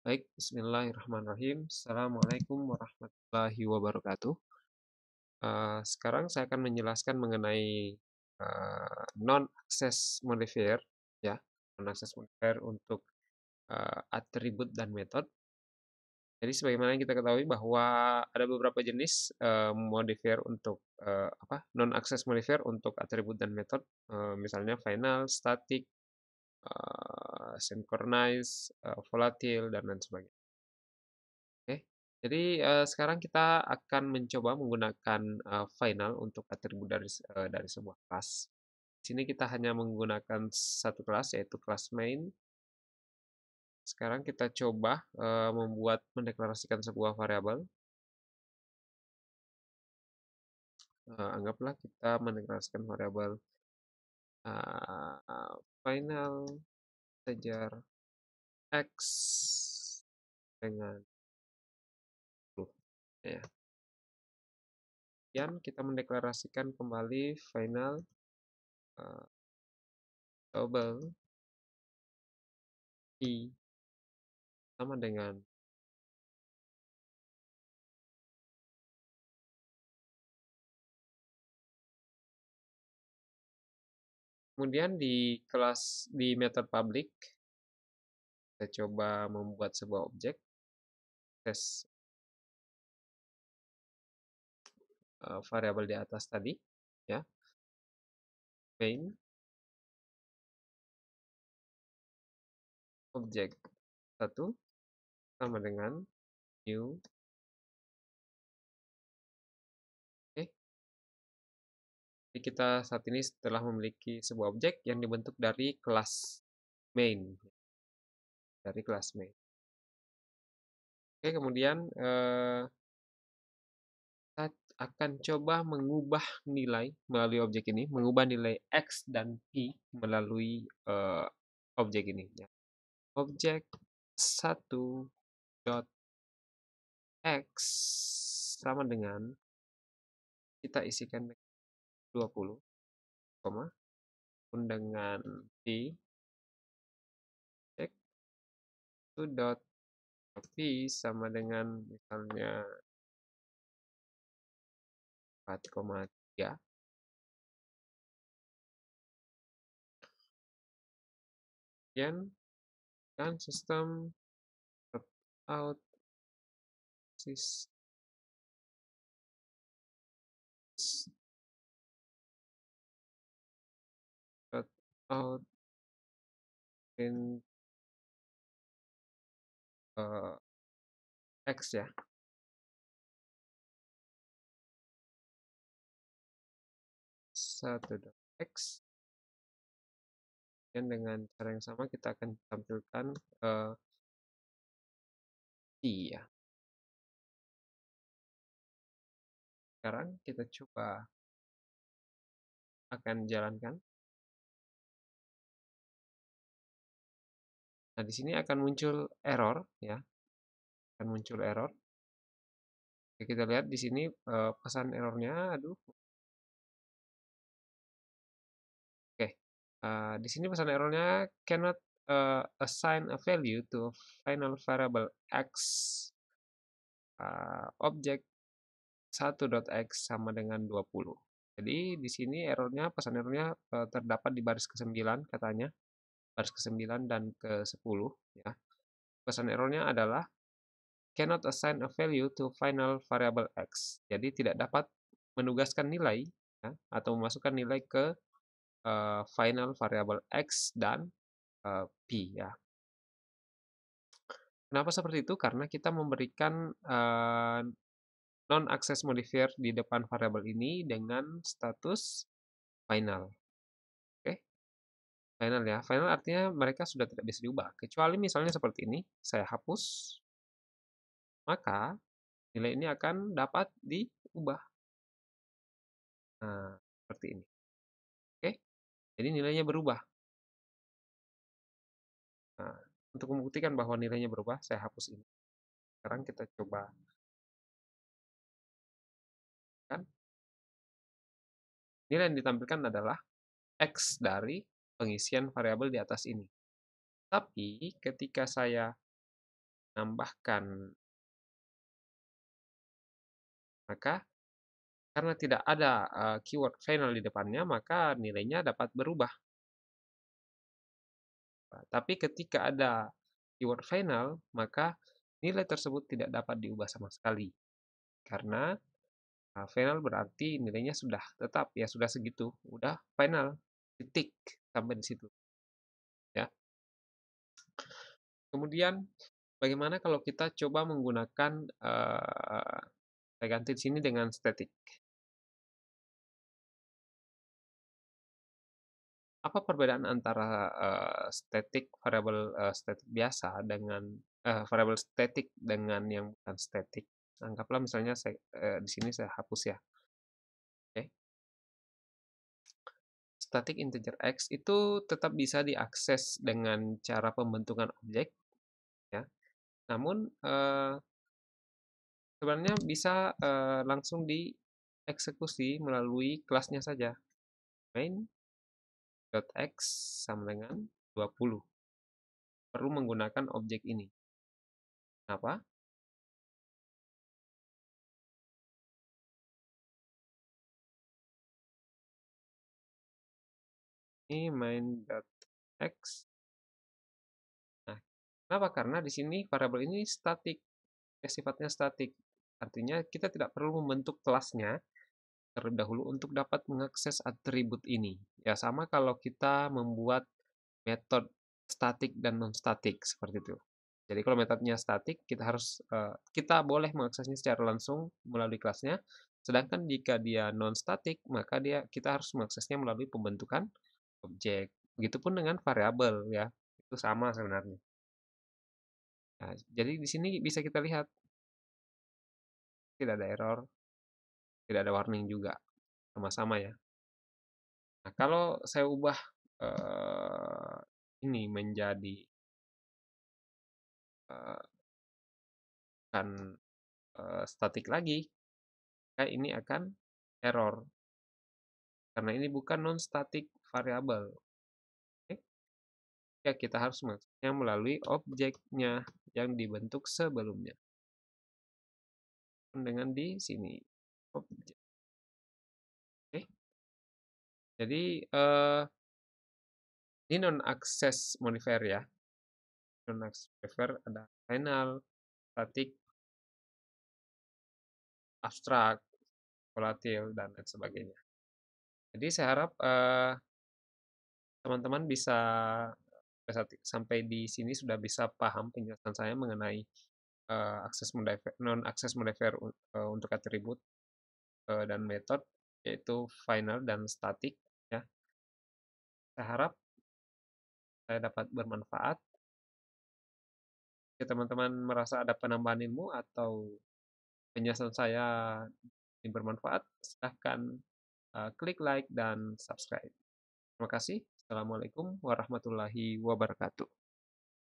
Baik, bismillahirrahmanirrahim. Assalamualaikum warahmatullahi wabarakatuh. Sekarang saya akan menjelaskan mengenai non-access modifier, ya, non-access modifier untuk atribut dan metode. Jadi sebagaimana yang kita ketahui bahwa ada beberapa jenis modifier untuk non-access modifier untuk atribut dan metode, misalnya final, static, synchronize, volatile, dan lain sebagainya. Oke, jadi sekarang kita akan mencoba menggunakan final untuk atribut dari sebuah kelas. Di sini kita hanya menggunakan satu kelas, yaitu kelas main. Sekarang kita coba mendeklarasikan sebuah variabel. Anggaplah kita mendeklarasikan variabel final integer x dengan 10. Ya. Kemudian kita mendeklarasikan kembali final double i sama dengan kemudian di method public kita coba membuat sebuah objek tes variabel di atas tadi, ya, main objek 1 sama dengan new. Oke, jadi kita saat ini telah memiliki sebuah objek yang dibentuk dari kelas main, Oke, kemudian kita akan coba mengubah nilai melalui objek ini, mengubah nilai x dan y melalui objek ini, ya. Objek 1 dot x sama dengan kita isikan 20, dengan y x 1 dot y sama dengan misalnya 4,3. Kemudian kan sistem out out in x, ya. Satu dot x, dan dengan cara yang sama kita akan tampilkan y, ya. Sekarang kita coba akan jalankan. Nah, di sini akan muncul error, ya. Akan muncul error. Oke, kita lihat di sini pesan errornya, aduh. Oke, di sini pesan errornya cannot assign a value to final variable x object 1.x sama dengan 20. Jadi di sini errornya, pesan errornya terdapat di baris ke-9 katanya. Baris ke-9 dan ke-10, ya. Pesan errornya adalah cannot assign a value to final variable x. Jadi tidak dapat menugaskan nilai, ya, atau memasukkan nilai ke final variable x dan p, ya. Kenapa seperti itu? Karena kita memberikan non-access modifier di depan variabel ini dengan status final. Oke, final, ya. Final artinya mereka sudah tidak bisa diubah. Kecuali misalnya seperti ini, saya hapus, maka nilai ini akan dapat diubah. Nah, seperti ini. Oke, jadi nilainya berubah. Nah, untuk membuktikan bahwa nilainya berubah, saya hapus ini. Sekarang kita coba kan. Nilai yang ditampilkan adalah x dari pengisian variabel di atas ini. Tapi ketika saya menambahkan, maka karena tidak ada keyword final di depannya, maka nilainya dapat berubah. Tapi ketika ada keyword final, maka nilai tersebut tidak dapat diubah sama sekali. Karena final berarti nilainya sudah tetap, ya sudah segitu, udah final, titik sampai di situ. Ya. Kemudian bagaimana kalau kita coba menggunakan saya ganti di sini dengan static. Apa perbedaan antara static variabel static biasa dengan variabel static dengan yang bukan static? Anggaplah misalnya saya, di sini saya hapus ya. Oke. Static integer x itu tetap bisa diakses dengan cara pembentukan objek, ya. Namun sebenarnya bisa langsung dieksekusi melalui kelasnya saja. Main.x sama dengan 20. Perlu menggunakan objek ini. Kenapa? Ini main.x. Nah, kenapa? Karena di sini variabel ini statik, ya, sifatnya statik. Artinya kita tidak perlu membentuk kelasnya terlebih dahulu untuk dapat mengakses atribut ini. Ya, sama kalau kita membuat metode statik dan non-statik seperti itu. Jadi kalau metodenya statik, kita boleh mengaksesnya secara langsung melalui kelasnya. Sedangkan jika dia non-statik, maka kita harus mengaksesnya melalui pembentukan objek. Begitupun dengan variabel, ya. Itu sama sebenarnya. Nah, jadi di sini bisa kita lihat tidak ada error, tidak ada warning juga, sama-sama ya. Nah, kalau saya ubah ini menjadi bukan statik lagi, maka ini akan error karena ini bukan non-static variable. Oke? Ya, kita harus mengaksesnya melalui objeknya yang dibentuk sebelumnya. Dengan di sini objek. Oke. Jadi ini non-access modifier ya. Non-access modifier ada final, static, abstrak, volatil, dan lain sebagainya. Jadi saya harap teman-teman bisa sampai di sini sudah bisa paham penjelasan saya mengenai non-access modifier untuk atribut dan metode, yaitu final dan static. Ya. Saya harap saya dapat bermanfaat. Jika teman-teman merasa ada penambahan ilmu atau penjelasan saya ini bermanfaat, silahkan klik like dan subscribe. Terima kasih. Assalamualaikum warahmatullahi wabarakatuh.